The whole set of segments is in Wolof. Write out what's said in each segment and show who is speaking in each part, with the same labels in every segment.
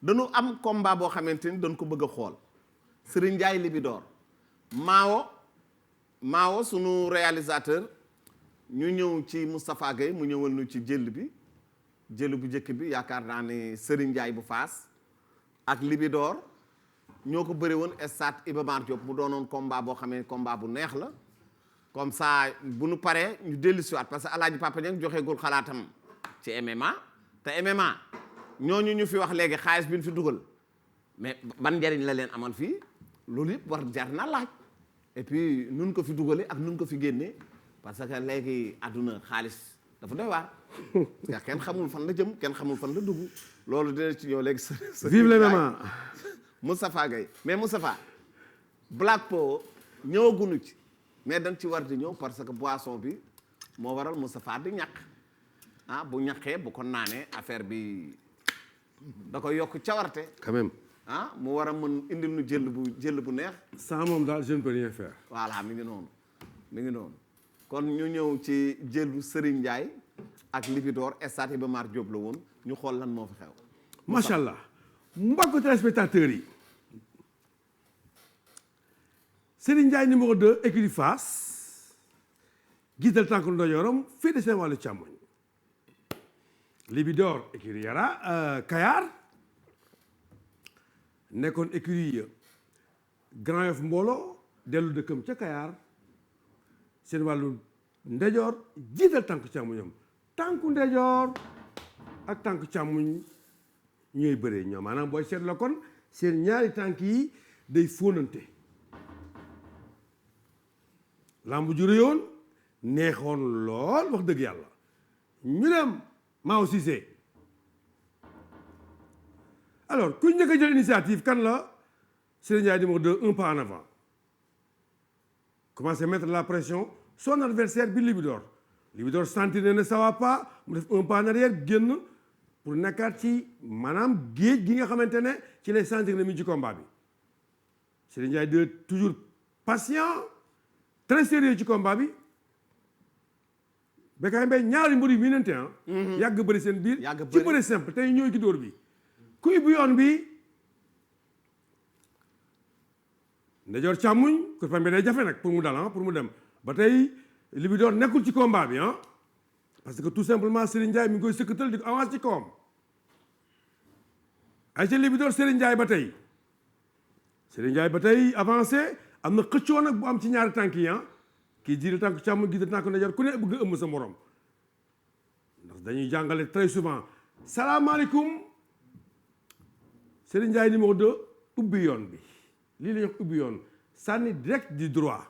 Speaker 1: dañu am combat boo xamante ni dañ ko bëgg a xool Serigne Ndiaye Libidor Maawo sunu réalisateur ñu ñëw ci Moustapha Gueye mu ñëwal ñu ci jël bu njëkk bi yaakaar naa ne Serigne Ndiaye bu Faas ak Libidor ñoo ko bëri woon stade Iba Mar Diop mu doonoon combat boo xamee combat bu neex la comme ça bu nu paree ñu dellu siwaat parce que Alaaji Papa Niang joxeegul xalaatam ci MMA te MMA ñooñu ñu fi wax léegi xaalis bi ñu fi dugal mais ban njariñ la leen amal fii loolu yëpp war jar na laaj et puis nun ko fi dugalee ak nun ko fi génnee parce que léegi àdduna xaalis dafa doy waar parce que kenn xamul fan la jëm kenn xamul fan la dugg loolu dina ci ñëw léegi
Speaker 2: vive le MMA
Speaker 1: Moustapha Gueye mais Moustapha Black Power ñëwaguñu ci mais dañ ci war di ñëw parce que boisson bi moo waral Moustapha di ñàkk bu ñàkkee bu ko naanee affaire bi da koy yokk cawarte
Speaker 2: quand même
Speaker 1: mu war a mën indil nu jël bu neex
Speaker 2: sans moom daal je ne peux rien faire
Speaker 1: voilà mi ngi noonu kon ñu ñëw ci jëlu Serigne Ndiaye ak Libidor stade Iba Mar Diop la woon ñu xool lan moo fi xew
Speaker 2: macha allah mbokk téléspectateurs yi Serigne Ndiaye numéro 2 écurie Fass jiital tànk ndeyjooram fii de seen wàllu càmmoñ Libidor écurie Yara Kayar nekkoon écurie Grand Yoff mbooloo dellu dëkkam ca Kayar seen wàllu ndeyjoor jiital tànk càmmoñam tànku ndeyjoor ak tànk càmmoñ ñooy bëree ñoom maanaam booy seet la kon seen ñaari tànk yi day fóonante lamb ju réyoon neexoon lool wax dëgg yàlla ñu dem Mao Cissé alors ku njëkk a jël initiative kan la Serigne Ndiaye numéro 2 un pas en avant commencé mettre la pression son adversaire bi Libidor sentir ne ça va pas mu def un pas en arrière génn pour nekkaat ci maanaam géej gi nga xamante ne ci lay sentir ne mi ci combat bi Serigne Ndiaye 2 toujours patient très sérieux ci combat bi Bécaye Mbaye ñaari mbër yu miinante yàgg bëri seen biir ci bëri simple tey ñooy ki dóor bi ku ubbi yoon bi ndeyjoor càmmuñ ko pambe day jafe nag pour mu dal pour mu dem ba tey Libidor nekkul ci combat bi parce que tout simplement Serigne Ndiaye mi ngi koy sëkkatal di ko avance ci kawam ay ca Libidor Serigne Ndiaye ba tey Serigne Ndiaye ba tey avancé am na xëccoo nag bu am ci ñaari tànk yi kii jiital tànk càmm jiital tànk ndeyjoor ku ne bëgg ëmb sa morom ndax dañuy jàngale très souvent salaamaaleykum Serigne Ndiaye numéro 2 ubbi yoon bi lii la ñuy wax ubbi yoon sànni direct du droit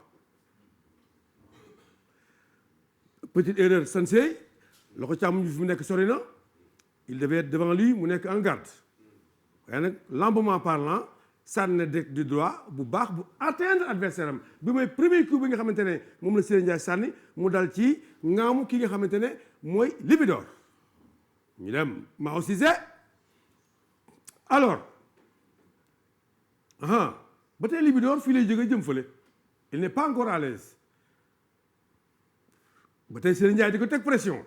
Speaker 2: petite erreur sensei loxo càmm bi fi mu nekk sori na il devait être devant lui mu nekk en garde waaye nag lambement parlant sànni direct du droit bu baax bu atteindre adversaire am bi mooy premier coup bi nga xamante ne moom la Serigne Ndiaye sànni mu dal ci ngaamu ki nga xamante ne mooy Libidor ñu dem Mao Cissé alors ba tey Libidor fii lay jóge jëm fële il n'est pas encore à l'aise ba tey Serigne Ndiaye di ko teg pression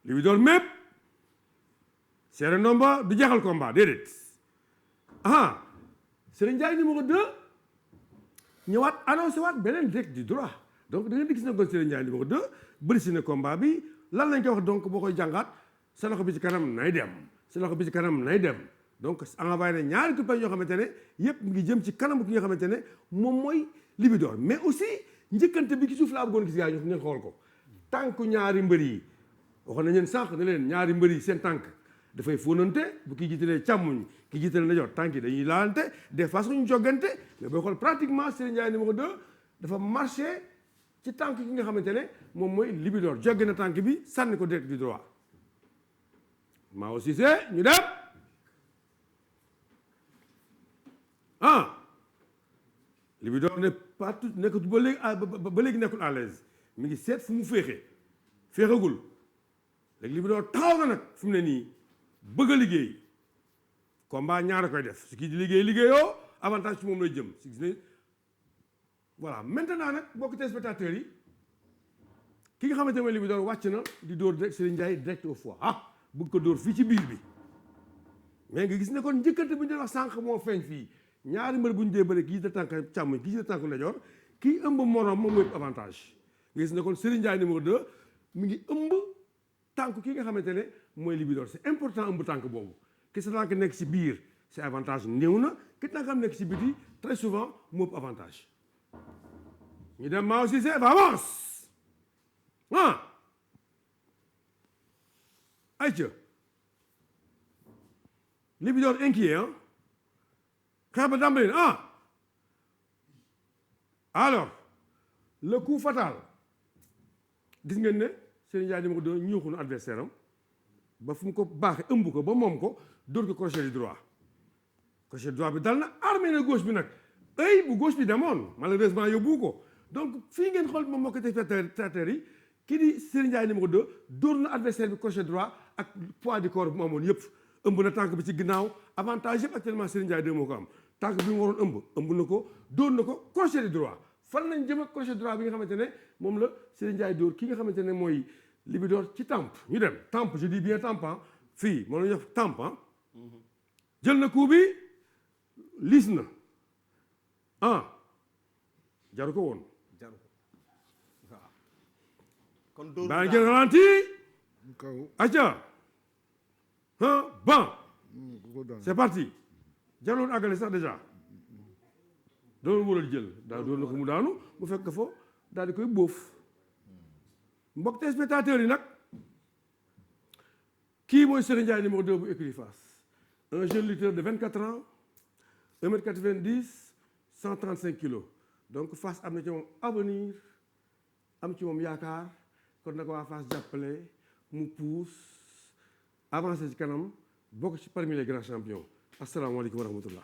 Speaker 2: Libidor mépp seere ndomba du jeexal combat déedéet Serigne Ndiaye numéro 2 ñëwaat annoncé waat beneen direct du droit donc da ngeen di gis na kon Serigne Ndiaye numéro 2 bëri si ne combat bi lan lañ koy wax donc boo koy jàngaat sa loxo bi ci kanam nay dem sa loxo bi ci kanam nay dem donc envoyé na ñaari coupé yoo xamante ne yëpp mu ngi jëm ci kanamu ki nga xamante ne moom mooy Libidor mais aussi njëkkante bi ci suuf laa bëggoon gis gaa yi ñu xool ko tànku ñaari mbër yi waxoon nañ leen sànq ne leen ñaari mbër yi seen tànk dafay fóonante bu kii jiitalee càmmuñ ki jiitalee ndeyjoor tànk yi dañuy laalante des fois suñu joggante mais booy xool pratiquement Serigne Ndiaye numéro 2 dafa marché ci tànk ki nga xamante ne moom mooy Libidor jogge na tànk bi sànni ko direct du droit Mao Cissé ñu dem Libidor ne pas tout nekkatu ba léegi nekkul à l'aise mi ngi seet fu mu féexagul léegi Libidor taxaw na nag fu mu ne nii bëgg a liggéey combat ñaara koy def su kii di liggéeyoo avantage ci moom lay jëm si gis ne voilà maintenant nag bokk téléspectateurs yi ki nga xamante ne mooy Libidor wàcc na di dóor direct Serigne Ndiaye direct au foie bëgg ko dóor fii ci biir bi mais nga gis ne kon njëkkante bu ñu doon wax sànq moo feeñ fii ñaari mbër bu ñu dee bëre kii de tànk càmmoñ kii de tànk ndeyjoor kii ëmb morom moom mooy avantage nga gis ne kon Serigne Ndiaye numéro 2 mi ngi ëmb tànk ki nga xamante ne mooy Libidor c'est important ëmb tànk boobu ki sa tànk nekk si biir c'est avantage néew na ki tànkam nekk si biti très souvent moo ëpp avantage ñu dem maa aussi c'est avance ayca Libidor inquiet xeex ba dàmbali alors le coup fatal gis ngeen ne Serigne Ndiaye numéro 2 ñuuxu na adversaire am ba fu mu ko baaxee ëmb ko ba moom ko dóor ko crochet du droit crochet du droit bi dal na armé na gauche bi nag ay bu gauche bi demoon malheureusement yóbbu ko donc fii ngeen xool moom moo ko téléspectateurs yi kii di Serigne Ndiaye numéro 2 dóor na adversaire bi crochet droit ak poids du corps bi mu amoon yëpp ëmb na tànk bi ci ginnaaw avantage yëpp actuellement Serigne Ndiaye 2 moo ko am tànk bi mu waroon ëmb na ko dóor na ko crochet du droit fan lañ jëm ak crochet droit bi nga xamante ne moom la Serigne Ndiaye dóor ki nga xamante ne mooy Libidor ci tempe ñu dem tempe je dis bien tempe fii moo la ñuy wax tempe jël na coup bi liis na jaru ko woon
Speaker 1: jaru ko waaw kon dóor
Speaker 2: baa ngi jël ralenti aca ban c'est parti jaroon àggale sax déjà doon waral jël daal doon na ko mu daanu mu fekk fa daal di koy bóof mbokk téléspectateurs yi nag kii mooy Serigne Ndiaye numéro 2 bu écurie Fass un jeune lutteur de 24 ans 1m90 135 kilos donc Fass am na ci moom avenir am ci moom yaakaar kon nag waa Fass jàppale mu pousse avancé ci kanam bokk ci parmi les grands champions asalaamaaleykum wa rahmatullah